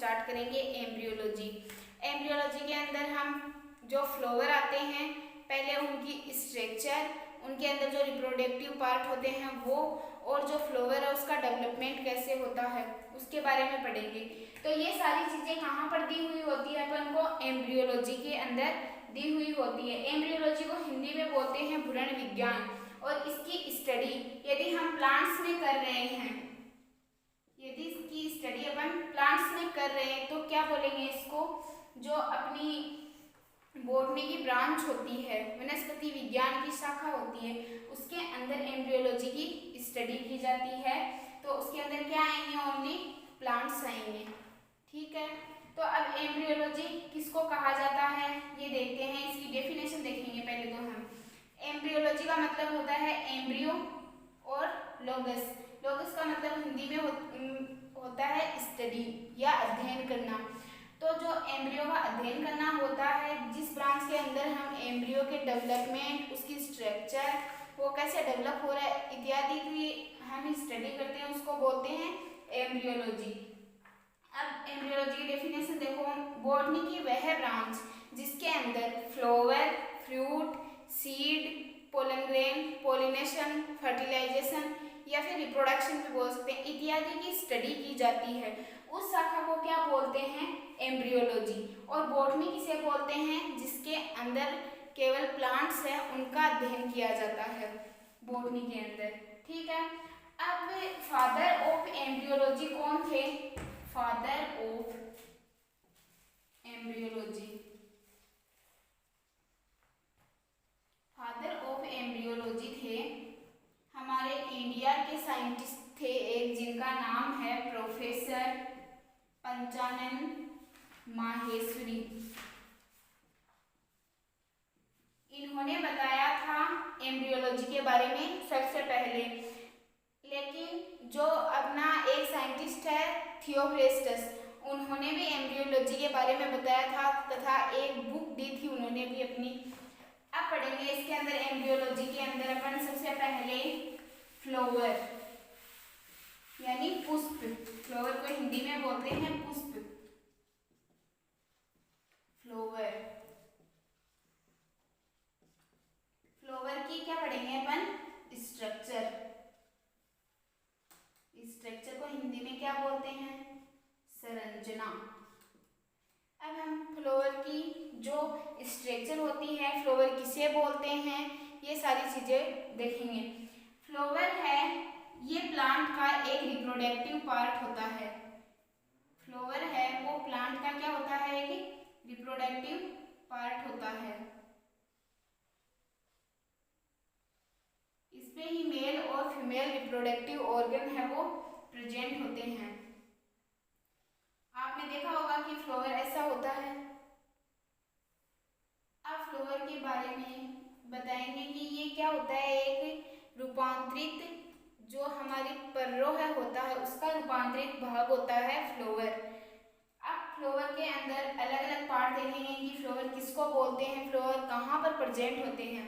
Start करेंगे embryology. Embryology के अंदर हम जो फ्लावर आते हैं, पहले उनकी स्ट्रक्चर, उनके अंदर जो रिप्रोडक्टिव पार्ट होते हैं वो, और जो फ्लावर है उसका डेवलपमेंट कैसे होता है उसके बारे में पढ़ेंगे। तो ये सारी चीज़ें कहाँ पर दी हुई होती है अपन को? एम्ब्रियोलॉजी के अंदर दी हुई होती है। एम्ब्रियोलॉजी को हिंदी में बोलते हैं भ्रूण विज्ञान। और इसकी स्टडी यदि हम प्लांट्स में कर रहे हैं, यदि इसकी स्टडी अपन प्लांट्स में कर रहे हैं तो क्या बोलेंगे इसको? जो अपनी बॉटनी की ब्रांच होती है, वनस्पति विज्ञान की शाखा होती है, उसके अंदर एम्ब्रियोलॉजी की स्टडी की जाती है। तो उसके अंदर क्या आएंगे? ओनली प्लांट्स आएंगे। ठीक है, तो अब एम्ब्रियोलॉजी किसको कहा जाता है ये देखते हैं। इसकी डेफिनेशन देखेंगे पहले तो हम। एम्ब्रियोलॉजी का मतलब होता है एम्ब्रियो और लोगस। लोगस का मतलब हिंदी में होता है स्टडी या अध्ययन करना। तो जो एम्ब्रियो का अध्ययन करना होता है, जिस ब्रांच के अंदर हम एम्ब्रियो के डेवलपमेंट, उसकी स्ट्रक्चर, वो कैसे डेवलप हो रहा है इत्यादि की हम स्टडी करते हैं, उसको बोलते हैं एम्ब्रियोलॉजी। अब एम्ब्रियोलॉजी की डेफिनेशन देखो। बॉटनी की वह ब्रांच जिसके अंदर flower, fruit, seed, pollen grain, pollination, fertilization या फिर रिप्रोडक्शन भी बोल सकते हैं, इत्यादि की स्टडी की जाती है, उस शाखा को क्या बोलते हैं? एम्ब्रियोलॉजी। और बॉटनी किसे बोलते हैं? जिसके अंदर केवल प्लांट्स हैं, उनका अध्ययन किया जाता है बॉटनी के अंदर। ठीक है, अब फादर ऑफ एम्ब्रियोलॉजी कौन थे? Father of embryology, father of embryology थे हमारे इंडिया के साइंटिस्ट थे एक, जिनका नाम है प्रोफेसर पंचानन माहेश्वरी। इन्होंने बताया था एम्ब्रियोलॉजी के बारे में सबसे पहले। लेकिन जो अपना एक साइंटिस्ट है थियोफ्रेस्टस, उन्होंने भी एम्ब्रियोलॉजी के बारे में बताया था तथा एक बुक दी थी उन्होंने भी अपनी। अब पढ़ेंगे इसके अंदर एम्ब्रियोलॉजी के अंदर अपन सबसे पहले फ्लावर यानी पुष्प। फ्लावर को हिंदी में बोलते हैं पुष्प। फ्लावर, फ्लावर की क्या पढ़ेंगे अपन? स्ट्रक्चर। स्ट्रक्चर को हिंदी में क्या बोलते हैं? संरचना। अब हम फ्लावर की जो स्ट्रक्चर होती है, फ्लावर किसे बोलते हैं, ये सारी चीजें देखेंगे। फ्लावर है ये प्लांट का एक रिप्रोडक्टिव पार्ट होता है। फ्लावर है वो प्लांट का क्या होता है? एक रिप्रोडक्टिव पार्ट होता है। इसमें ही मेल और फीमेल रिप्रोडक्टिव ऑर्गन है वो प्रेजेंट होते हैं। आपने देखा होगा कि फ्लावर ऐसा होता है। अब फ्लावर के बारे में बताएंगे कि ये क्या होता है? एक रूपांतरित, जो हमारी पर्रों है होता है उसका रूपांतरित भाग होता है फ्लावर। अब फ्लावर के अंदर अलग अलग पार्ट देखेंगे कि फ्लावर किसको बोलते हैं, फ्लावर कहाँ पर प्रेजेंट होते हैं।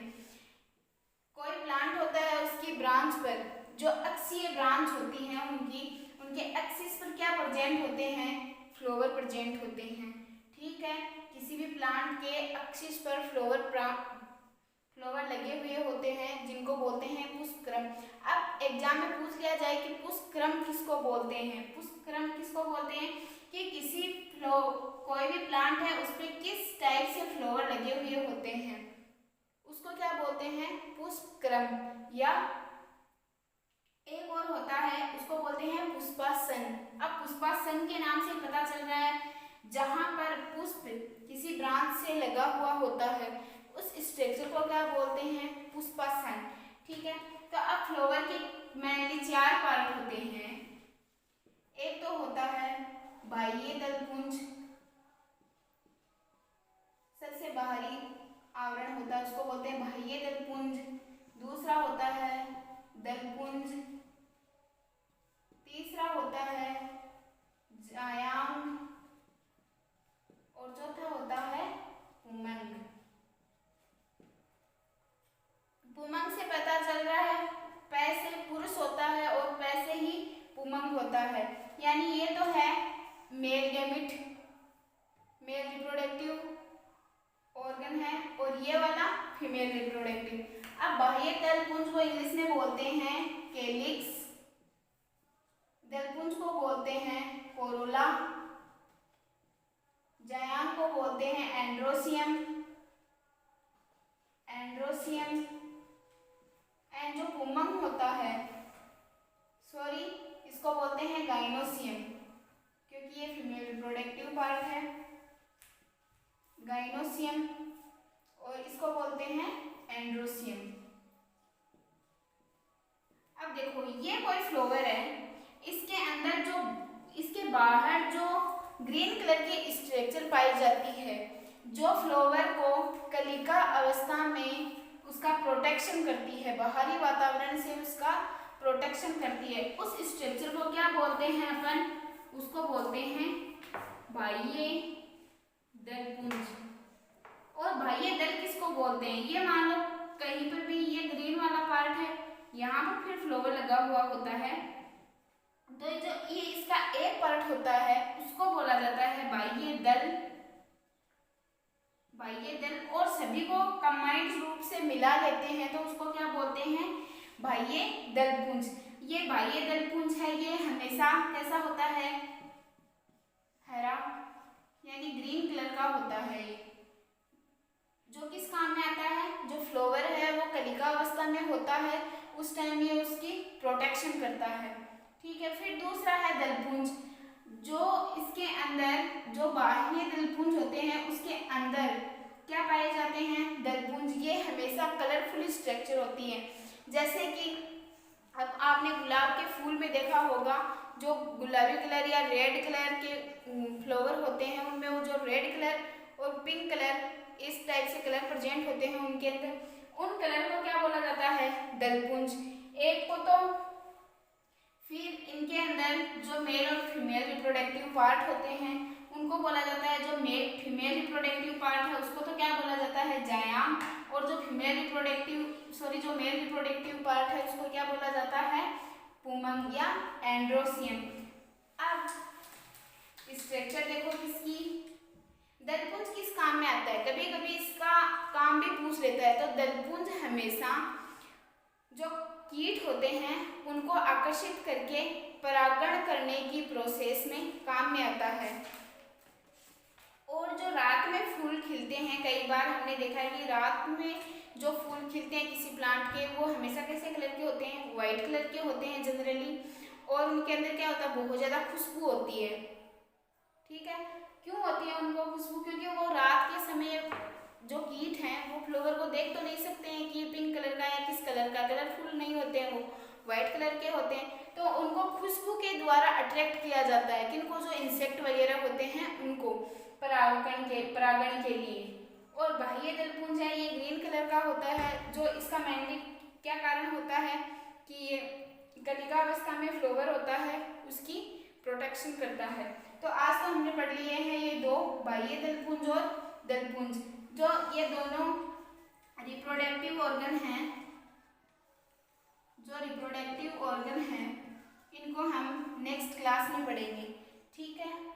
कोई प्लांट होता है उसकी ब्रांच पर जो अक्षीय ब्रांच होती हैं, उनके एक्सिस पर क्या प्रेजेंट होते हैं? फ्लावर प्रेजेंट होते हैं। ठीक है, किसी भी प्लांट के एक्सिस पर फ्लावर लगे हुए होते हैं जिनको बोलते हैं पुष्पक्रम। अब एग्जाम में पूछ लिया जाए कि पुष्पक्रम किसको बोलते हैं? पुष्पक्रम किसको बोलते हैं कि किसी कोई भी प्लांट है उस पर किस टाइप से फ्लावर लगे हुए होते हैं, उसको क्या बोलते हैं? पुष्पक्रम। या एक और होता है उसको बोलते हैं पुष्पासन। अब पुष्पासन के नाम से पता चल रहा है जहां पर पुष्प किसी ब्रांच से लगा हुआ होता है, उस स्ट्रक्चर को क्या बोलते हैं? पुष्पासन। ठीक है, तो अब फ्लावर के मेनली 4 पार्ट होते हैं। एक तो होता है बाह्य दलपुंज, सबसे बाहरी आवरण होता है उसको बोलते हैं बाह्य दलपुंज। दूसरा होता है दलपुंज, तीसरा होता है जायांग और चौथा होता है पुमंग। पुमंग से पता चल रहा है पै से पुरुष होता है और पै से ही पुमंग होता है, यानी ये तो है मेल गैमिट फीमेल रिप्रोडक्टिव। अब बाह्य दलपुंज को इंग्लिश में बोलते हैं कैलिक्स, दलपुंज को बोलते हैं कोरोला, जायांग को बोलते हैं एंड्रोसियम, एंड जो पुमंग होता है, इसको बोलते हैं गाइनोसियम, क्योंकि ये फीमेल रिप्रोडक्टिव पार्ट है, गाइनोसियम, और इसको बोलते हैं एंड्रोसियम। अब देखो ये कोई फ्लावर है, इसके अंदर जो, इसके बाहर जो ग्रीन कलर की स्ट्रक्चर पाई जाती है, जो फ्लावर को कलिका अवस्था में उसका प्रोटेक्शन करती है, बाहरी वातावरण से उसका प्रोटेक्शन करती है, उस स्ट्रक्चर को क्या बोलते हैं अपन, उसको बोलते हैं बाह्य दलपुंज। और बाह्य दल किसको बोलते हैं, ये मान लो कहीं पर भी ये ग्रीन वाला पार्ट है, यहाँ पर फिर फ्लावर लगा हुआ होता है, तो जो ये इसका एक पार्ट होता है उसको बोला जाता है बाह्य दल। और सभी को कंबाइंड रूप से मिला लेते हैं तो उसको क्या बोलते हैं, बाह्य दलपुंज। ये बाह्य दलपुंज है, ये हमेशा कैसा होता है, हरा यानी ग्रीन कलर का होता है, जो किस काम में आता है, जो फ्लावर है वो कलिका अवस्था में होता है उस टाइम ये उसकी प्रोटेक्शन करता है। ठीक है, फिर दूसरा है दलपुंज, जो इसके अंदर जो बाह्य दलपुंज होते हैं उसके अंदर क्या पाए जाते हैं, दलपुंज। ये हमेशा कलरफुल स्ट्रक्चर होती है, जैसे कि अब आपने गुलाब के फूल में देखा होगा, जो गुलाबी कलर या रेड कलर के फ्लावर होते हैं उनमें वो जो रेड कलर और पिंक कलर इस टाइप से कलर प्रेजेंट होते हैं उनके अंदर, उन कलर को क्या बोला जाता है, दलपुंज। एक को तो फिर इनके अंदर जो मेल और फीमेल रिप्रोडक्टिव पार्ट होते हैं उनको बोला जाता है, जो फीमेल रिप्रोडक्टिव पार्ट है उसको तो क्या बोला जाता है, जायांग, और जो मेल रिप्रोडक्टिव पार्ट है उसको क्या बोला जाता है, पुमंग या एंड्रोसियम। अब स्ट्रक्चर देखो किसकी, दलपुंज किस काम में आता है, कभी कभी इसका काम भी पूछ लेता है। तो दलपुंज हमेशा जो कीट होते हैं उनको आकर्षित करके परागण करने की प्रोसेस में काम में आता है। और जो रात में फूल खिलते हैं, कई बार हमने देखा है कि रात में जो फूल खिलते हैं किसी प्लांट के, वो हमेशा कैसे कलर के होते हैं, वाइट कलर के होते हैं जनरली, और उनके अंदर क्या होता है, बहुत ज़्यादा खुशबू होती है। ठीक है, क्यों होती है उनको खुशबू, क्योंकि वो रात के समय जो कीट हैं वो फ्लावर को देख तो नहीं सकते हैं कि ये पिंक कलर का है, किस कलर का, कलरफुल नहीं होते हैं, वो वाइट कलर के होते हैं, तो उनको खुशबू के द्वारा अट्रैक्ट किया जाता है, किनको, जो इंसेक्ट वगैरह होते हैं उनको परागण के लिए। और बाह्य दलपुंज है, ये ग्रीन कलर का होता है, जो इसका मेनली क्या कारण होता है कि ये कलिका अवस्था में फ्लावर होता है उसकी प्रोटेक्शन करता है। तो आज तो हमने पढ़ लिए हैं ये दो, बाह्य दलपुंज और दलपुंज, जो ये दोनों रिप्रोडक्टिव ऑर्गन हैं, इनको हम नेक्स्ट क्लास में पढ़ेंगे। ठीक है।